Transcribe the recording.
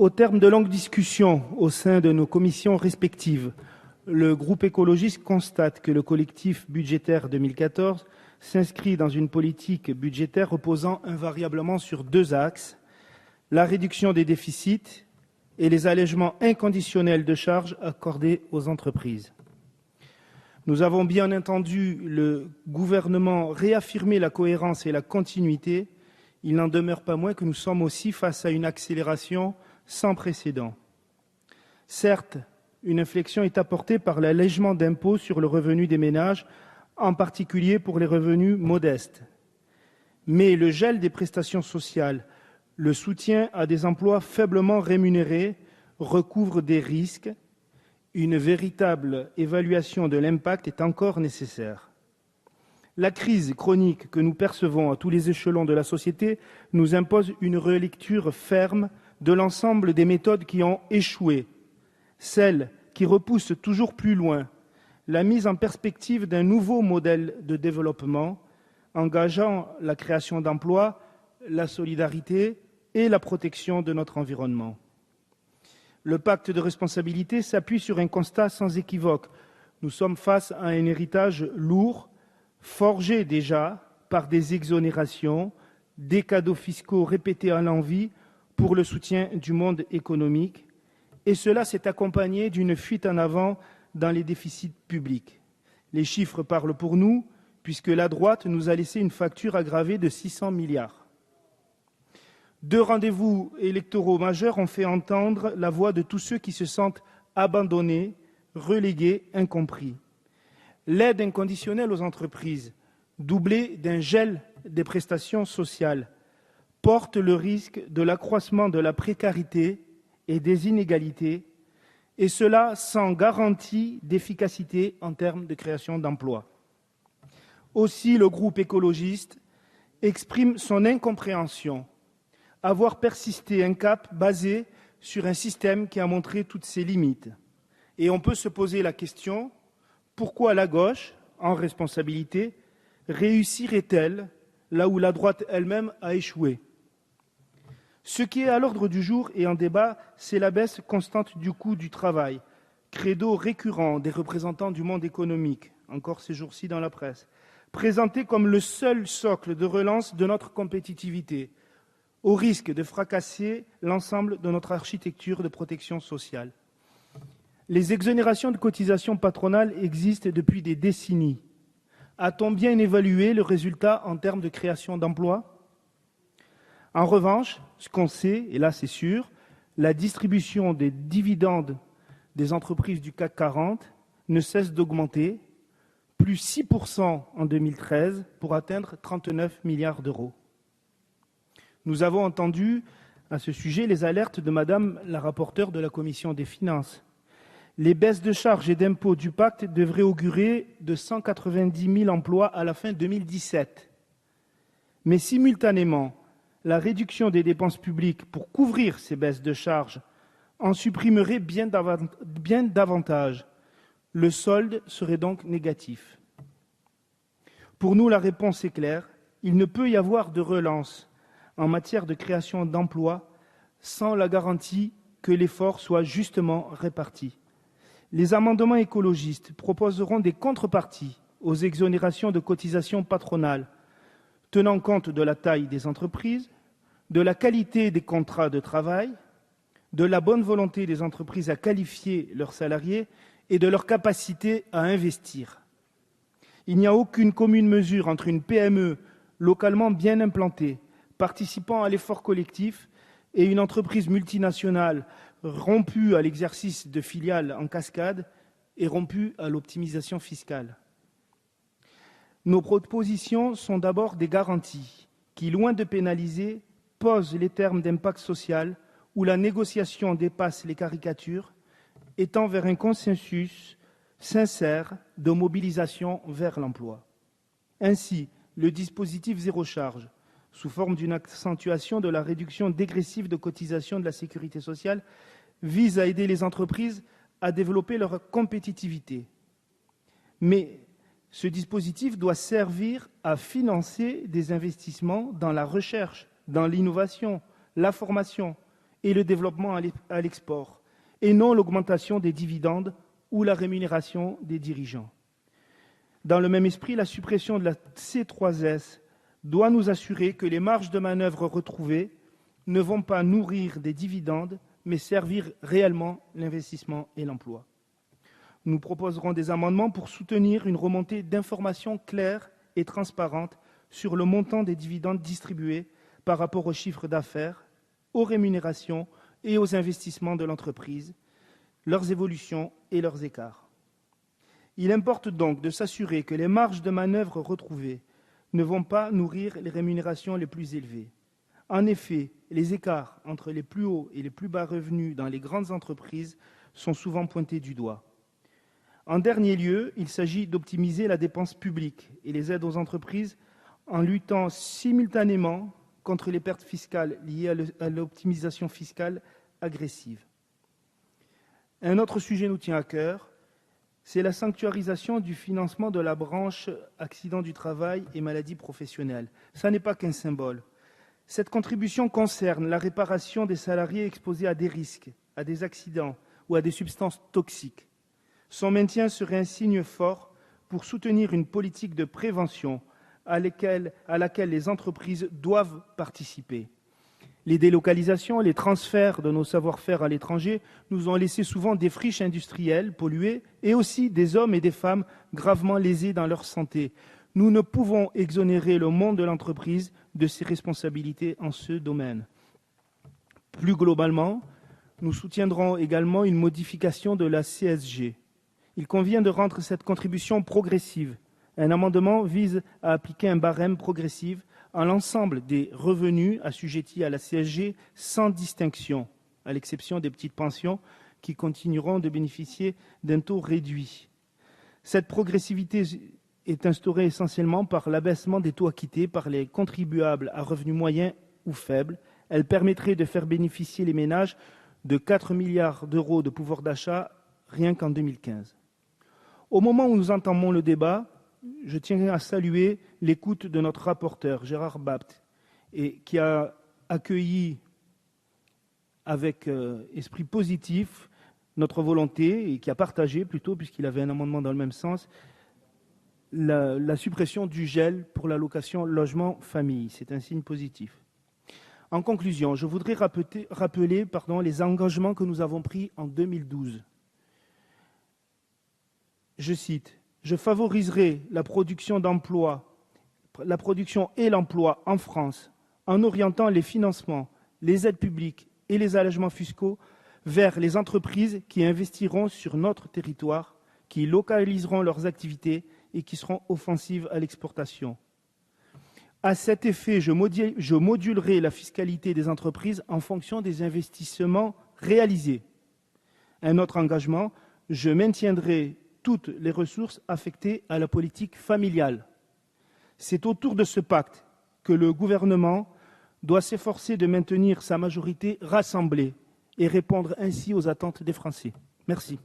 Au terme de longues discussions au sein de nos commissions respectives, le groupe écologiste constate que le collectif budgétaire 2014 s'inscrit dans une politique budgétaire reposant invariablement sur deux axes, la réduction des déficits et les allègements inconditionnels de charges accordés aux entreprises. Nous avons bien entendu le gouvernement réaffirmer la cohérence et la continuité. Il n'en demeure pas moins que nous sommes aussi face à une accélération sans précédent. Certes, une inflexion est apportée par l'allègement d'impôts sur le revenu des ménages, en particulier pour les revenus modestes. Mais le gel des prestations sociales, le soutien à des emplois faiblement rémunérés recouvre des risques. Une véritable évaluation de l'impact est encore nécessaire. La crise chronique que nous percevons à tous les échelons de la société nous impose une relecture ferme de l'ensemble des méthodes qui ont échoué, celles qui repoussent toujours plus loin, la mise en perspective d'un nouveau modèle de développement engageant la création d'emplois, la solidarité et la protection de notre environnement. Le pacte de responsabilité s'appuie sur un constat sans équivoque. Nous sommes face à un héritage lourd, forgé déjà par des exonérations, des cadeaux fiscaux répétés à l'envi pour le soutien du monde économique, et cela s'est accompagné d'une fuite en avant dans les déficits publics. Les chiffres parlent pour nous, puisque la droite nous a laissé une facture aggravée de 600 milliards. Deux rendez-vous électoraux majeurs ont fait entendre la voix de tous ceux qui se sentent abandonnés, relégués, incompris. L'aide inconditionnelle aux entreprises, doublée d'un gel des prestations sociales, porte le risque de l'accroissement de la précarité et des inégalités, et cela sans garantie d'efficacité en termes de création d'emplois. Aussi, le groupe écologiste exprime son incompréhension à voir persister un cap basé sur un système qui a montré toutes ses limites. Et on peut se poser la question, pourquoi la gauche, en responsabilité, réussirait-elle là où la droite elle-même a échoué ? Ce qui est à l'ordre du jour et en débat, c'est la baisse constante du coût du travail, credo récurrent des représentants du monde économique, encore ces jours-ci dans la presse, présenté comme le seul socle de relance de notre compétitivité, au risque de fracasser l'ensemble de notre architecture de protection sociale. Les exonérations de cotisations patronales existent depuis des décennies. A-t-on bien évalué le résultat en termes de création d'emplois ? En revanche, ce qu'on sait, et là c'est sûr, la distribution des dividendes des entreprises du CAC 40 ne cesse d'augmenter, plus 6% en 2013 pour atteindre 39 milliards d'euros. Nous avons entendu à ce sujet les alertes de Madame la rapporteure de la Commission des finances. Les baisses de charges et d'impôts du pacte devraient augurer de 190 000 emplois à la fin 2017. Mais simultanément, la réduction des dépenses publiques pour couvrir ces baisses de charges en supprimerait bien davantage. Le solde serait donc négatif. Pour nous, la réponse est claire. Il ne peut y avoir de relance en matière de création d'emplois sans la garantie que l'effort soit justement réparti. Les amendements écologistes proposeront des contreparties aux exonérations de cotisations patronales, tenant compte de la taille des entreprises, de la qualité des contrats de travail, de la bonne volonté des entreprises à qualifier leurs salariés et de leur capacité à investir. Il n'y a aucune commune mesure entre une PME localement bien implantée, participant à l'effort collectif, et une entreprise multinationale rompue à l'exercice de filiales en cascade et rompue à l'optimisation fiscale. Nos propositions sont d'abord des garanties qui, loin de pénaliser, posent les termes d'impact social où la négociation dépasse les caricatures et tend vers un consensus sincère de mobilisation vers l'emploi. Ainsi, le dispositif zéro charge, sous forme d'une accentuation de la réduction dégressive de cotisations de la sécurité sociale, vise à aider les entreprises à développer leur compétitivité. Mais ce dispositif doit servir à financer des investissements dans la recherche, dans l'innovation, la formation et le développement à l'export, et non l'augmentation des dividendes ou la rémunération des dirigeants. Dans le même esprit, la suppression de la C3S doit nous assurer que les marges de manœuvre retrouvées ne vont pas nourrir des dividendes, mais servir réellement l'investissement et l'emploi. Nous proposerons des amendements pour soutenir une remontée d'informations claires et transparentes sur le montant des dividendes distribués par rapport au chiffre d'affaires, aux rémunérations et aux investissements de l'entreprise, leurs évolutions et leurs écarts. Il importe donc de s'assurer que les marges de manœuvre retrouvées ne vont pas nourrir les rémunérations les plus élevées. En effet, les écarts entre les plus hauts et les plus bas revenus dans les grandes entreprises sont souvent pointés du doigt. En dernier lieu, il s'agit d'optimiser la dépense publique et les aides aux entreprises en luttant simultanément contre les pertes fiscales liées à l'optimisation fiscale agressive. Un autre sujet nous tient à cœur, c'est la sanctuarisation du financement de la branche accidents du travail et maladies professionnelles. Ça n'est pas qu'un symbole. Cette contribution concerne la réparation des salariés exposés à des risques, à des accidents ou à des substances toxiques. Son maintien serait un signe fort pour soutenir une politique de prévention à laquelle les entreprises doivent participer. Les délocalisations, les transferts de nos savoir-faire à l'étranger nous ont laissé souvent des friches industrielles polluées et aussi des hommes et des femmes gravement lésés dans leur santé. Nous ne pouvons exonérer le monde de l'entreprise de ses responsabilités en ce domaine. Plus globalement, nous soutiendrons également une modification de la CSG. Il convient de rendre cette contribution progressive. Un amendement vise à appliquer un barème progressif à l'ensemble des revenus assujettis à la CSG sans distinction, à l'exception des petites pensions qui continueront de bénéficier d'un taux réduit. Cette progressivité est instaurée essentiellement par l'abaissement des taux acquittés par les contribuables à revenus moyens ou faibles. Elle permettrait de faire bénéficier les ménages de 4 milliards d'euros de pouvoir d'achat rien qu'en 2015. Au moment où nous entamons le débat, je tiens à saluer l'écoute de notre rapporteur, Gérard Bapt, qui a accueilli avec esprit positif notre volonté et qui a partagé plutôt, puisqu'il avait un amendement dans le même sens, la suppression du gel pour l'allocation logement famille. C'est un signe positif. En conclusion, je voudrais rappeler les engagements que nous avons pris en 2012. Je cite, « Je favoriserai la production et l'emploi en France en orientant les financements, les aides publiques et les allègements fiscaux vers les entreprises qui investiront sur notre territoire, qui localiseront leurs activités et qui seront offensives à l'exportation. À cet effet, je modulerai la fiscalité des entreprises en fonction des investissements réalisés. Un autre engagement, je maintiendrai toutes les ressources affectées à la politique familiale. C'est autour de ce pacte que le gouvernement doit s'efforcer de maintenir sa majorité rassemblée et répondre ainsi aux attentes des Français. Merci.